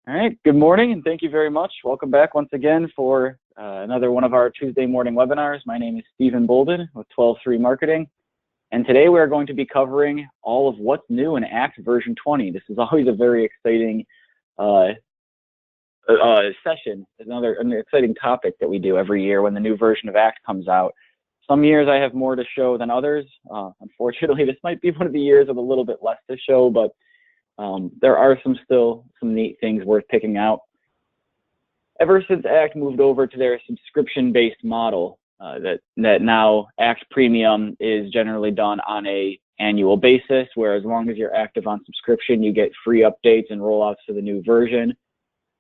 All right, good morning and thank you very much. Welcome back once again for another one of our Tuesday morning webinars. My name is Stephen Boulden with 12.3 Marketing, and today we are going to be covering all of what's new in ACT version 20. This is always a very exciting session, an exciting topic that we do every year when the new version of ACT comes out. Some years I have more to show than others. Unfortunately, this might be one of the years with a little bit less to show, but there are still some neat things worth picking out. Ever since ACT moved over to their subscription-based model, that now ACT Premium is generally done on an annual basis, where as long as you're active on subscription, you get free updates and rollouts for the new version.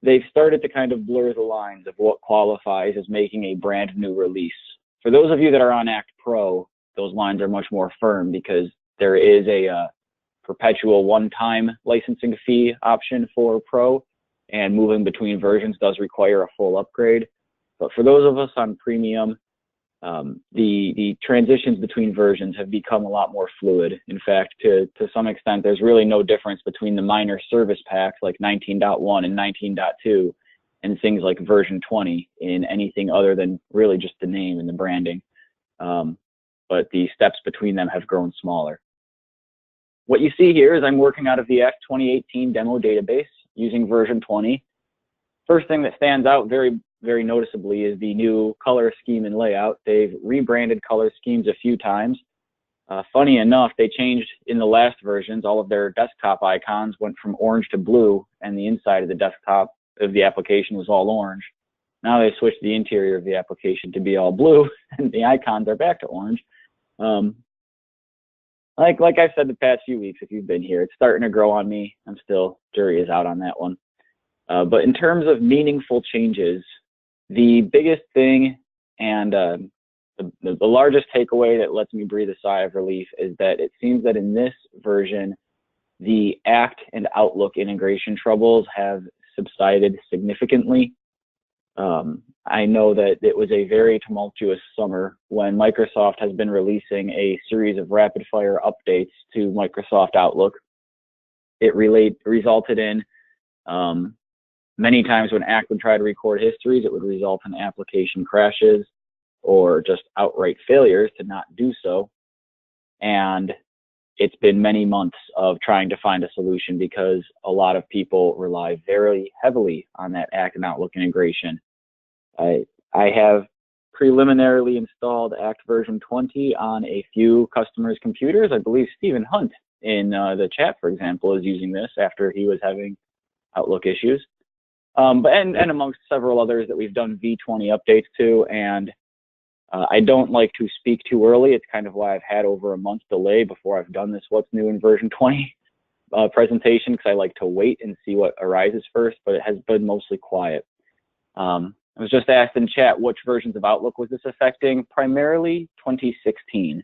They've started to kind of blur the lines of what qualifies as making a brand new release. For those of you that are on ACT Pro, those lines are much more firm because there is a perpetual one-time licensing fee option for Pro, and moving between versions does require a full upgrade. But for those of us on Premium, the transitions between versions have become a lot more fluid. In fact, to some extent, there's really no difference between the minor service packs like 19.1 and 19.2 and things like version 20 in anything other than really just the name and the branding. But the steps between them have grown smaller. What you see here is I'm working out of the ACT 2018 demo database using version 20. First thing that stands out very noticeably is the new color scheme and layout. They've rebranded color schemes a few times. Funny enough, they changed in the last versions. All of their desktop icons went from orange to blue, and the inside of the desktop of the application was all orange. Now they switched the interior of the application to be all blue, and the icons are back to orange. Like I've said the past few weeks, if you've been here, it's starting to grow on me. I'm still, jury is out on that one. But in terms of meaningful changes, the biggest thing and the largest takeaway that lets me breathe a sigh of relief is that it seems that in this version, the ACT and Outlook integration troubles have subsided significantly. I know that it was a very tumultuous summer when Microsoft has been releasing a series of rapid-fire updates to Microsoft Outlook. It resulted in many times when ACT would try to record histories, it would result in application crashes or just outright failures to not do so. And it's been many months of trying to find a solution because a lot of people rely very heavily on that ACT and Outlook integration. I have preliminarily installed ACT version 20 on a few customers' computers. I believe Stephen Hunt in the chat, for example, is using this after he was having Outlook issues. And amongst several others that we've done v20 updates to. And I don't like to speak too early. It's kind of why I've had over a month delay before I've done this what's new in version 20 presentation, because I like to wait and see what arises first, but it has been mostly quiet. I was just asked in chat which versions of Outlook was this affecting. Primarily 2016.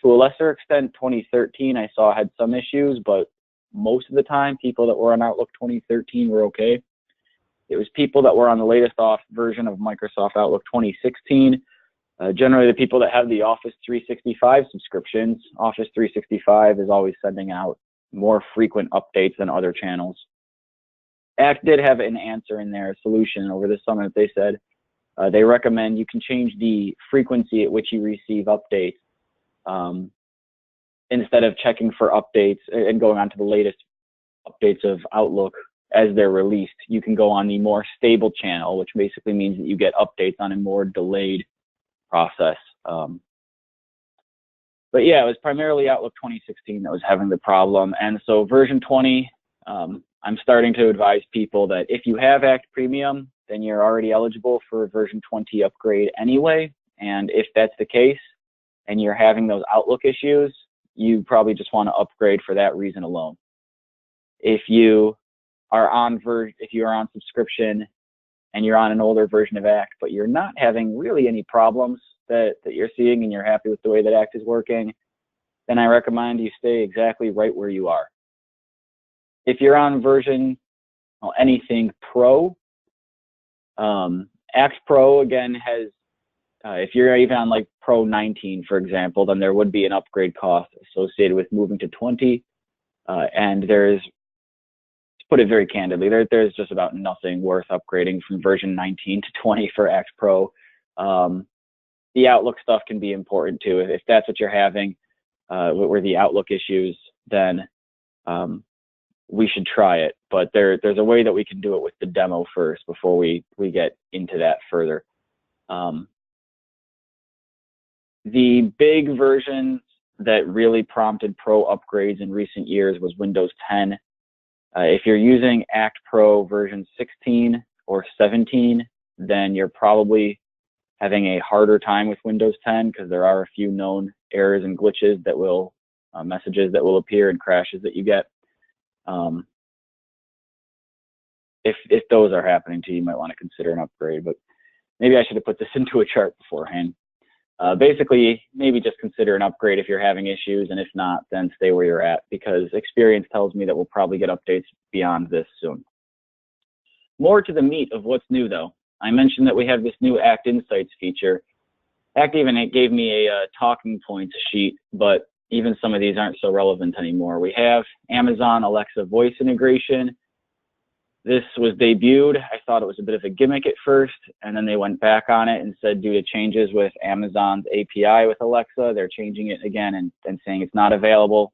To a lesser extent, 2013 I saw had some issues, but most of the time people that were on Outlook 2013 were okay. It was people that were on the latest version of Microsoft Outlook 2016. Generally the people that have the Office 365 subscriptions. Office 365 is always sending out more frequent updates than other channels. ACT did have an answer in their solution over the summer. They said they recommend you can change the frequency at which you receive updates instead of checking for updates and going on to the latest updates of Outlook as they're released. You can go on the more stable channel, which basically means that you get updates on a more delayed process. But yeah, it was primarily Outlook 2016 that was having the problem. And so version 20, I'm starting to advise people that if you have ACT Premium, then you're already eligible for a version 20 upgrade anyway. And if that's the case and you're having those Outlook issues, you probably just want to upgrade for that reason alone. If you are on subscription and you're on an older version of ACT, but you're not having really any problems that you're seeing and you're happy with the way that ACT is working, then I recommend you stay exactly right where you are. If you're on version anything Pro, ACT Pro again has, if you're even on like Pro 19, for example, then there would be an upgrade cost associated with moving to 20. And there's put it very candidly, there's just about nothing worth upgrading from version 19 to 20 for Act Pro. The Outlook stuff can be important too. If that's what you're having, where the Outlook issues, then we should try it. But there's a way that we can do it with the demo first before we get into that further. The big version that really prompted Pro upgrades in recent years was Windows 10. If you're using Act Pro version 16 or 17, then you're probably having a harder time with Windows 10 because there are a few known errors and glitches that will, messages that will appear and crashes that you get. If those are happening to you, you might want to consider an upgrade, but maybe I should have put this into a chart beforehand. Basically, maybe just consider an upgrade if you're having issues, and if not, then stay where you're at, because experience tells me that we'll probably get updates beyond this soon. More to the meat of what's new, though. I mentioned that we have this new Act Insights feature. Act even gave me a talking points sheet, but even some of these aren't so relevant anymore. We have Amazon Alexa voice integration. This was debuted. I thought it was a bit of a gimmick at first, and then they went back on it and said due to changes with Amazon's API with Alexa, they're changing it again and saying it's not available.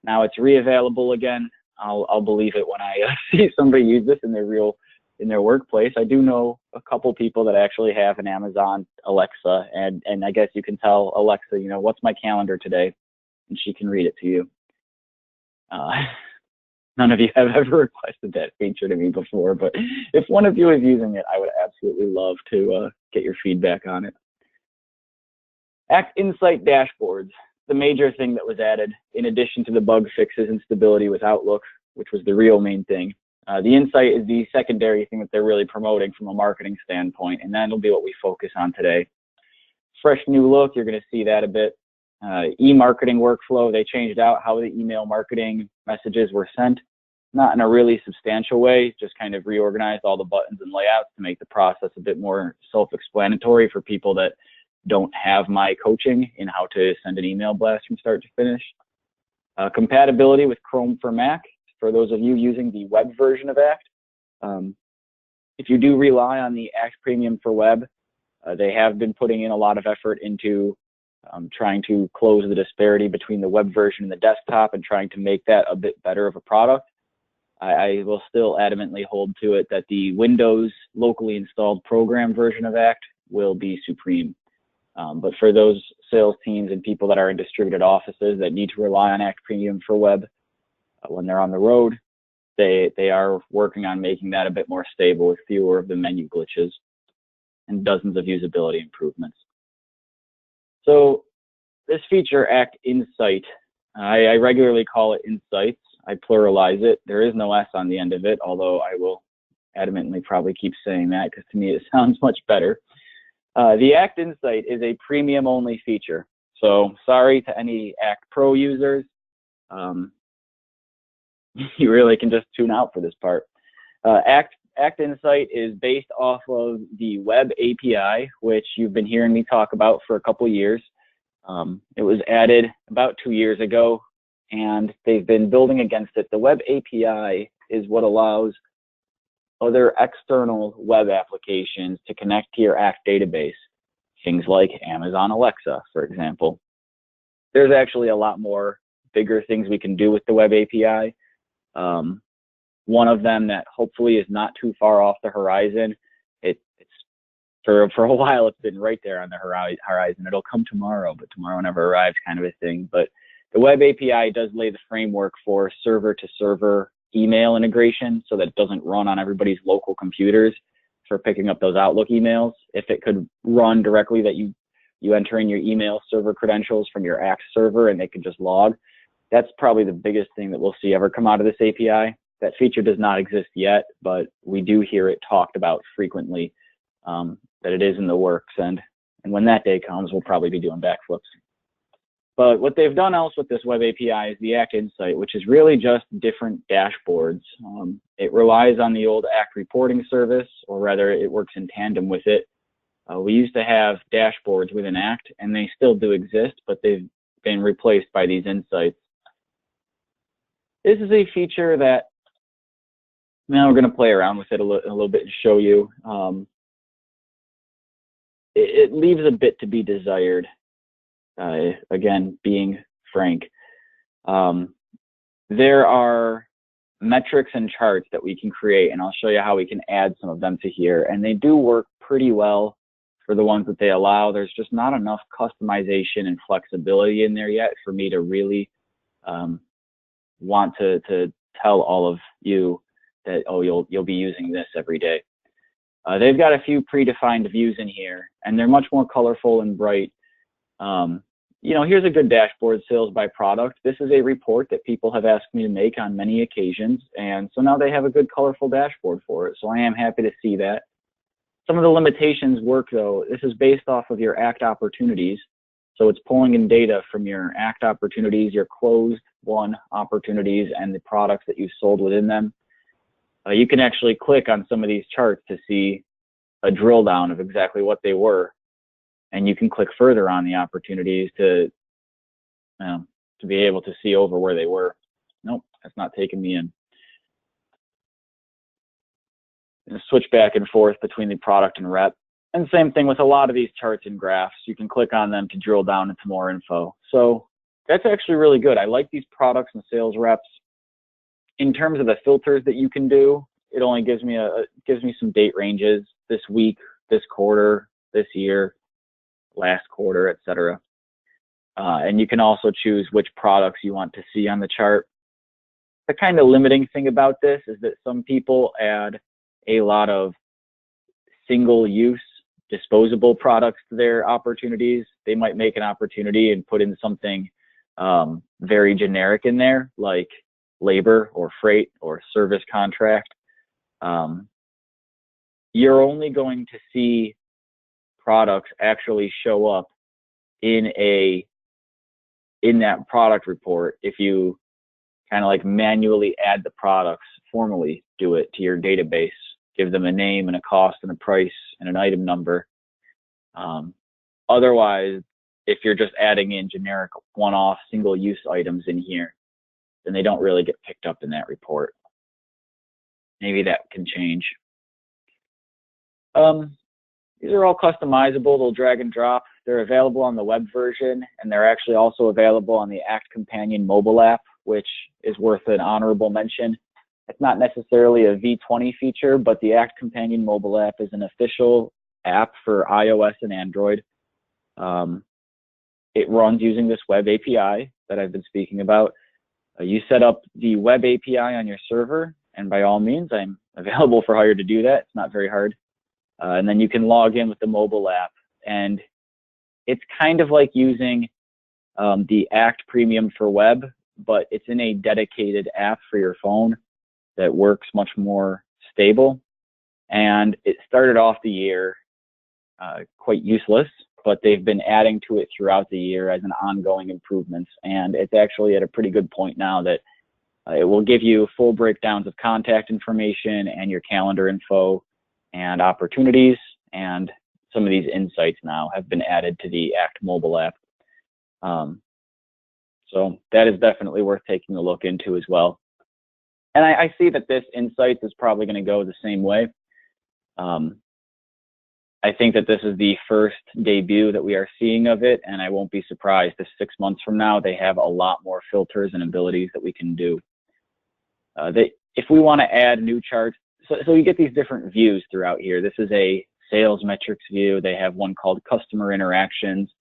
Now it's re-available again. I'll believe it when I see somebody use this in their workplace. I do know a couple people that actually have an Amazon Alexa, and I guess you can tell Alexa, you know, what's my calendar today, and she can read it to you. None of you have ever requested that feature to me before, but if one of you is using it, I would absolutely love to get your feedback on it. Act Insight dashboards, the major thing that was added, in addition to the bug fixes and stability with Outlook, which was the real main thing. The Insight is the secondary thing that they're really promoting from a marketing standpoint, and that'll be what we focus on today. Fresh new look, you're going to see that a bit. E-marketing workflow, they changed out how the email marketing messages were sent. Not in a really substantial way, just kind of reorganized all the buttons and layouts to make the process a bit more self-explanatory for people that don't have my coaching in how to send an email blast from start to finish. Compatibility with Chrome for Mac, for those of you using the web version of Act. If you do rely on the Act Premium for web, they have been putting in a lot of effort into trying to close the disparity between the web version and the desktop and trying to make that a bit better of a product. I will still adamantly hold to it that the Windows locally installed program version of Act will be supreme. But for those sales teams and people that are in distributed offices that need to rely on Act Premium for web when they're on the road, they are working on making that a bit more stable with fewer of the menu glitches and dozens of usability improvements. So this feature, Act Insight, I regularly call it Insights. I pluralize it. There is no S on the end of it, although I will adamantly probably keep saying that because to me it sounds much better. The Act Insight is a premium only feature. So sorry to any Act Pro users. You really can just tune out for this part. Act Insight is based off of the web API, which you've been hearing me talk about for a couple years. It was added about 2 years ago, and they've been building against it. The web API is what allows other external web applications to connect to your Act database, things like Amazon Alexa, for example. There's actually a lot more bigger things we can do with the web API. One of them that hopefully is not too far off the horizon, it's for a while it's been right there on the horizon. It'll come tomorrow, but tomorrow never arrives kind of a thing. But the web API does lay the framework for server-to-server email integration so that it doesn't run on everybody's local computers for picking up those Outlook emails. If it could run directly that you enter in your email server credentials from your Act server and they can just log, that's probably the biggest thing that we'll see ever come out of this API. That feature does not exist yet, but we do hear it talked about frequently, that it is in the works. And when that day comes, we'll probably be doing backflips. But what they've done else with this web API is the Act Insight, which is really just different dashboards. It relies on the old Act reporting service, or rather it works in tandem with it. We used to have dashboards within Act, and they still do exist, but they've been replaced by these insights. This is a feature that Now we're going to play around with it a little bit and show you. It leaves a bit to be desired. Again, being frank. There are metrics and charts that we can create, and I'll show you how we can add some of them to here. And they do work pretty well for the ones that they allow. There's just not enough customization and flexibility in there yet for me to really want to tell all of you that, oh, you'll be using this every day. They've got a few predefined views in here, and they're much more colorful and bright. You know, here's a good dashboard, sales by product. This is a report that people have asked me to make on many occasions, and so now they have a good colorful dashboard for it, so I am happy to see that. Some of the limitations work, though. This is based off of your ACT opportunities, so it's pulling in data from your ACT opportunities, your closed won opportunities, and the products that you sold within them. You can actually click on some of these charts to see a drill down of exactly what they were. And you can click further on the opportunities to be able to see over where they were. Nope, that's not taking me in. And switch back and forth between the product and rep. And same thing with a lot of these charts and graphs. You can click on them to drill down into more info. So that's actually really good. I like these products and sales reps. In terms of the filters that you can do, it only gives me some date ranges, this week, this quarter, this year, last quarter, etc. And you can also choose which products you want to see on the chart. The kind of limiting thing about this is that some people add a lot of single-use disposable products to their opportunities. They might make an opportunity and put in something very generic in there, like labor or freight or service contract. You're only going to see products actually show up in that product report if you kind of like manually add the products, formally do it to your database, give them a name and a cost and a price and an item number. Otherwise, if you're just adding in generic one-off single-use items in here, then they don't really get picked up in that report. Maybe that can change. These are all customizable. They'll drag and drop. They're available on the web version, and they're actually also available on the ACT Companion mobile app, which is worth an honorable mention. It's not necessarily a v20 feature, but the ACT Companion mobile app is an official app for iOS and Android. It runs using this web API that I've been speaking about. You set up the web API on your server, and by all means, I'm available for hire to do that. It's not very hard. And then you can log in with the mobile app, and it's kind of like using the ACT Premium for web, but it's in a dedicated app for your phone that works much more stable. And it started off the year quite useless, but they've been adding to it throughout the year as an ongoing improvements. And it's actually at a pretty good point now that it will give you full breakdowns of contact information and your calendar info and opportunities, and some of these insights now have been added to the ACT mobile app. So that is definitely worth taking a look into as well. And I see that this Insights is probably going to go the same way. I think that this is the first debut that we are seeing of it, and I won't be surprised if 6 months from now they have a lot more filters and abilities that we can do. If we want to add new charts, so you get these different views throughout here. This is a sales metrics view. They have one called customer interactions.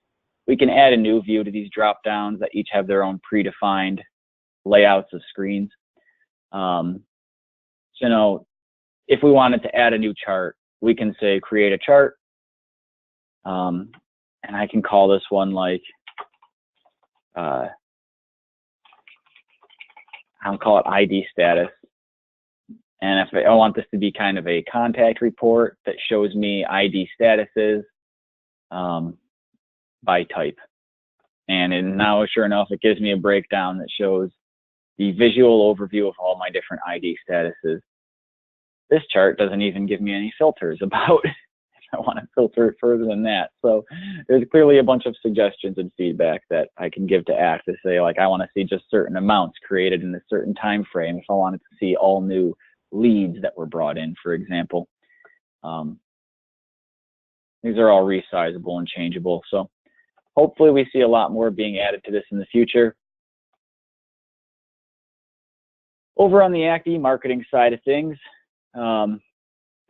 We can add a new view to these drop downs that each have their own predefined layouts of screens. So, you know, if we wanted to add a new chart, we can say create a chart, and I can call this one like I'll call it ID status. And if I want this to be kind of a contact report that shows me ID statuses by type. And now, sure enough, it gives me a breakdown that shows the visual overview of all my different ID statuses. This chart doesn't even give me any filters about if I want to filter it further than that. So there's clearly a bunch of suggestions and feedback that I can give to ACT to say, like, I want to see just certain amounts created in a certain time frame if I wanted to see all new leads that were brought in, for example. These are all resizable and changeable. So hopefully we see a lot more being added to this in the future. Over on the Act e-marketing side of things, demo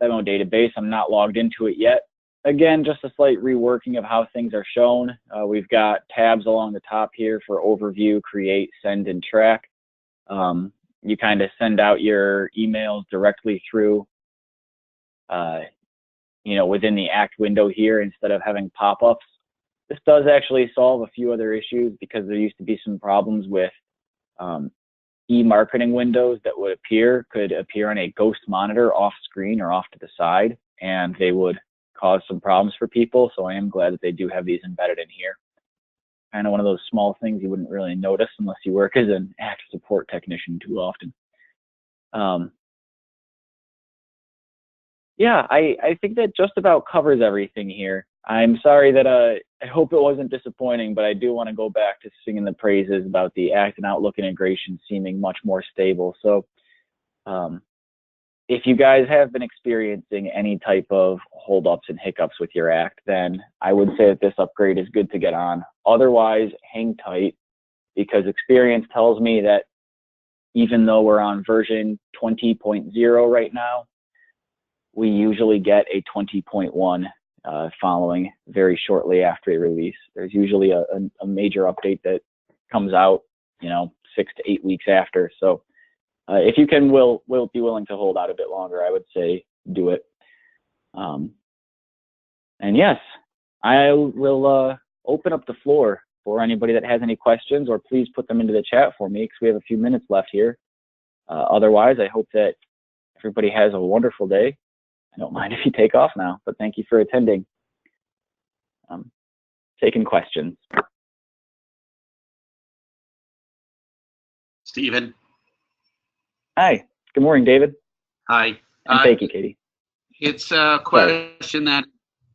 database, I'm not logged into it yet. Again, just a slight reworking of how things are shown. We've got tabs along the top here for overview, create, send, and track. You kind of send out your emails directly through, within the Act window here instead of having pop-ups. This does actually solve a few other issues because there used to be some problems with e-marketing windows that could appear on a ghost monitor off screen or off to the side, and they would cause some problems for people. So I am glad that they do have these embedded in here. Kind of one of those small things you wouldn't really notice unless you work as an Act support technician too often. Yeah, I think that just about covers everything here. I'm sorry that I hope it wasn't disappointing, but I do want to go back to singing the praises about the Act and Outlook integration seeming much more stable. So if you guys have been experiencing any type of holdups and hiccups with your Act, then I would say that this upgrade is good to get on. Otherwise, hang tight, because experience tells me that even though we're on version 20.0 right now, we usually get a 20.1 following very shortly after a release. There's usually a major update that comes out, 6 to 8 weeks after. So if you can, will be willing to hold out a bit longer, I would say do it. And yes, I will open up the floor for anybody that has any questions, or please put them into the chat for me because we have a few minutes left here. Otherwise, I hope that everybody has a wonderful day. I don't mind if you take off now, but thank you for attending. Taking questions. Stephen. Hi. Good morning, David. Hi. And thank you, Katie. It's a question that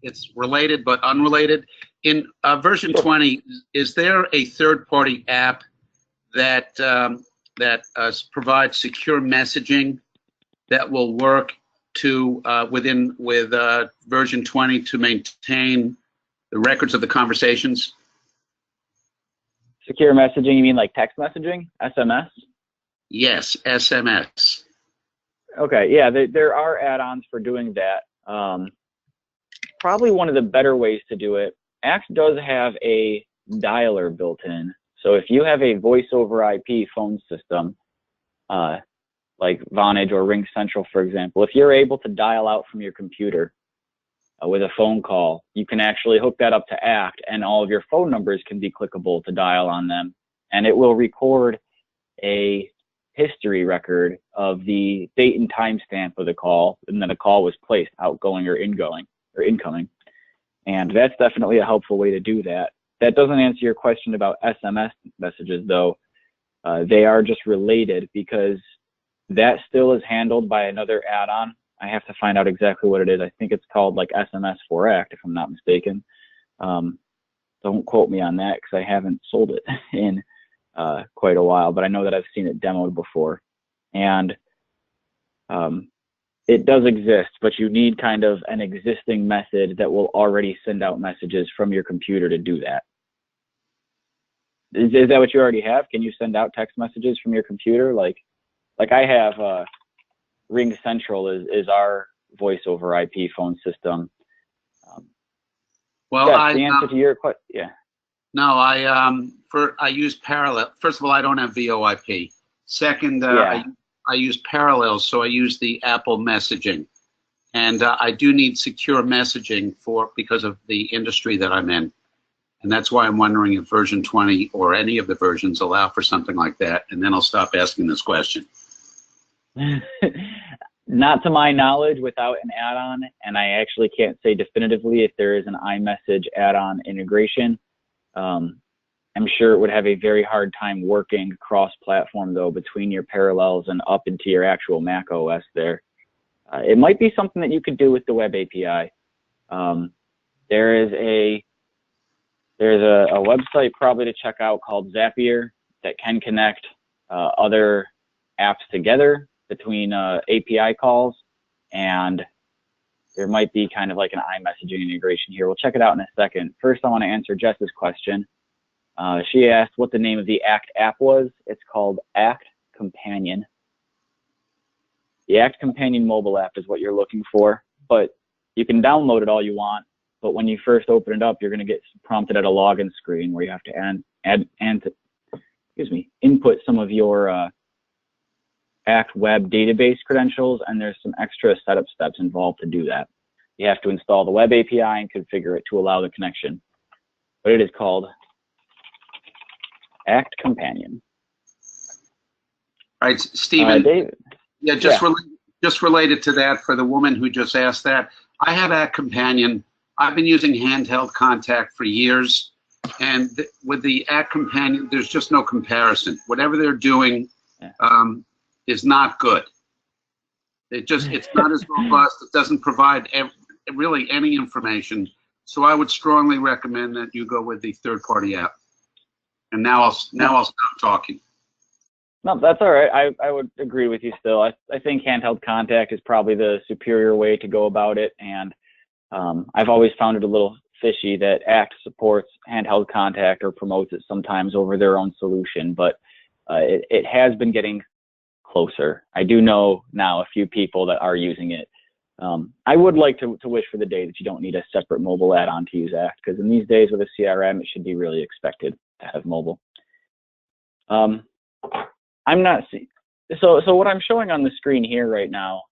it's related but unrelated. In version 20, is there a third-party app that provides secure messaging that will work with version 20 to maintain the records of the conversations? Secure messaging, you mean like text messaging, SMS? Yes, SMS. Okay, yeah, there are add-ons for doing that. Probably one of the better ways to do it. Act does have a dialer built in. So if you have a voice over IP phone system, like Vonage or Ring Central, for example, if you're able to dial out from your computer with a phone call, you can actually hook that up to Act, and all of your phone numbers can be clickable to dial on them. And it will record a history record of the date and time stamp of the call, and then a call was placed, outgoing or incoming. And that's definitely a helpful way to do that. That doesn't answer your question about SMS messages, though. They are just related because that still is handled by another add-on. I have to find out exactly what it is. I think it's called like SMS for Act, if I'm not mistaken. Don't quote me on that because I haven't sold it in quite a while, but I know that I've seen it demoed before. And it does exist, but you need kind of an existing method that will already send out messages from your computer to do that. Is that what you already have? Can you send out text messages from your computer? Like I have Ring Central is our voice over IP phone system. Well, yes, the answer to your question, yeah. No, I use Parallel. First of all, I don't have VoIP. Second, I use Parallels, so I use the Apple messaging, and I do need secure messaging because of the industry that I'm in, and that's why I'm wondering if version 20 or any of the versions allow for something like that. And then I'll stop asking this question. Not to my knowledge without an add-on, and I actually can't say definitively if there is an iMessage add-on integration. I'm sure it would have a very hard time working cross-platform, though, between your Parallels and up into your actual Mac OS there. It might be something that you could do with the web API. There's a website probably to check out called Zapier that can connect other apps together between API calls, and there might be kind of like an iMessaging integration here. We'll check it out in a second. First, I want to answer Jess's question. She asked what the name of the ACT app was. It's called ACT Companion. The ACT Companion mobile app is what you're looking for, but you can download it all you want. But when you first open it up, you're going to get prompted at a login screen where you have to input some of your ACT web database credentials, and there's some extra setup steps involved to do that. You have to install the web API and configure it to allow the connection. But it is called ACT Companion. All right, Stephen. David. Yeah, just related to that, for the woman who just asked that, I have ACT Companion. I've been using handheld contact for years, and with the ACT Companion, there's just no comparison. Whatever they're doing is not good. It's not as robust. It doesn't provide really any information. So I would strongly recommend that you go with the third-party app. And now I'll stop talking. No, that's all right. I would agree with you still. I think handheld contact is probably the superior way to go about it. And I've always found it a little fishy that ACT supports handheld contact or promotes it sometimes over their own solution, but it has been getting closer. I do know now a few people that are using it. I would like to wish for the day that you don't need a separate mobile add-on to use ACT, because in these days with a CRM, it should be really expected to have mobile. I'm not seeing, so what I'm showing on the screen here right now,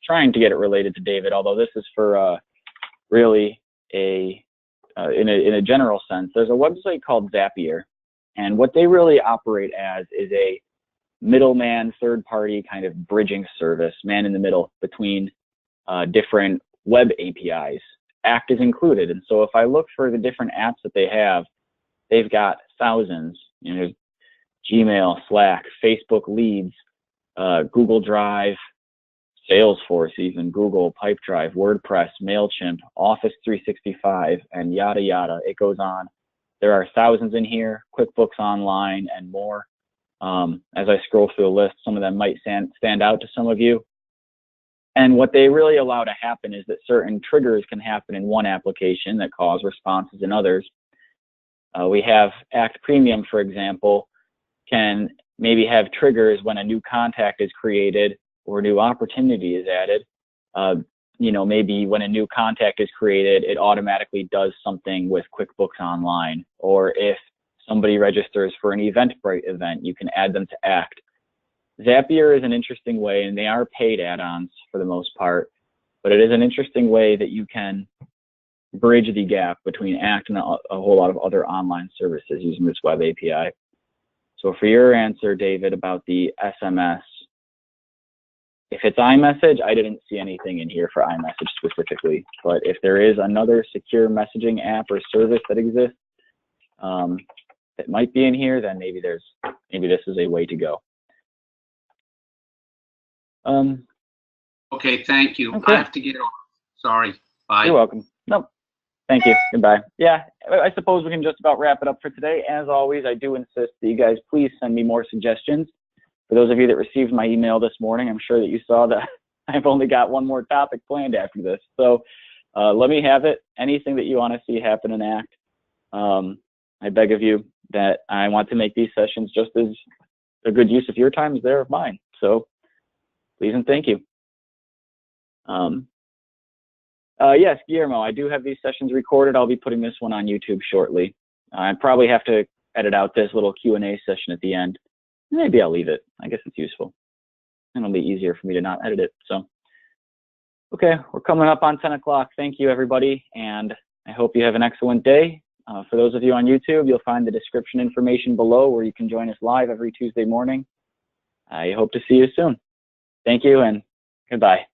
trying to get it related to David, although this is for really in a general sense. There's a website called Zapier, and what they really operate as is a middleman, third-party kind of bridging service, man in the middle between different web APIs. ACT is included, and so if I look for the different apps that they have, they've got thousands. You know, Gmail, Slack, Facebook Leads, Google Drive, Salesforce, even Google, Pipedrive, WordPress, MailChimp, Office 365, and yada yada. It goes on. There are thousands in here, QuickBooks Online, and more. As I scroll through the list, some of them might stand out to some of you. And what they really allow to happen is that certain triggers can happen in one application that cause responses in others. We have ACT Premium, for example, can maybe have triggers when a new contact is created or a new opportunity is added. You know, maybe when a new contact is created, it automatically does something with QuickBooks Online. Or if somebody registers for an Eventbrite event, you can add them to ACT. Zapier is an interesting way, and they are paid add-ons for the most part, but it is an interesting way that you can bridge the gap between ACT and a whole lot of other online services using this web API. So for your answer, David, about the SMS, if it's iMessage, I didn't see anything in here for iMessage specifically, but if there is another secure messaging app or service that exists that might be in here, then maybe this is a way to go. Okay, thank you. Okay. I have to get off. Sorry. Bye. You're welcome. Nope. Thank you. Goodbye. Yeah, I suppose we can just about wrap it up for today. As always, I do insist that you guys please send me more suggestions. For those of you that received my email this morning, I'm sure that you saw that I've only got one more topic planned after this. So let me have it. Anything that you want to see happen in ACT. I beg of you that I want to make these sessions just as a good use of your time as they're of mine. So please and thank you. Yes, Guillermo, I do have these sessions recorded. I'll be putting this one on YouTube shortly. I probably have to edit out this little Q&A session at the end. Maybe I'll leave it. I guess it's useful. And it'll be easier for me to not edit it. So, okay, we're coming up on 10 o'clock. Thank you, everybody, and I hope you have an excellent day. For those of you on YouTube, you'll find the description information below where you can join us live every Tuesday morning. I hope to see you soon. Thank you, and goodbye.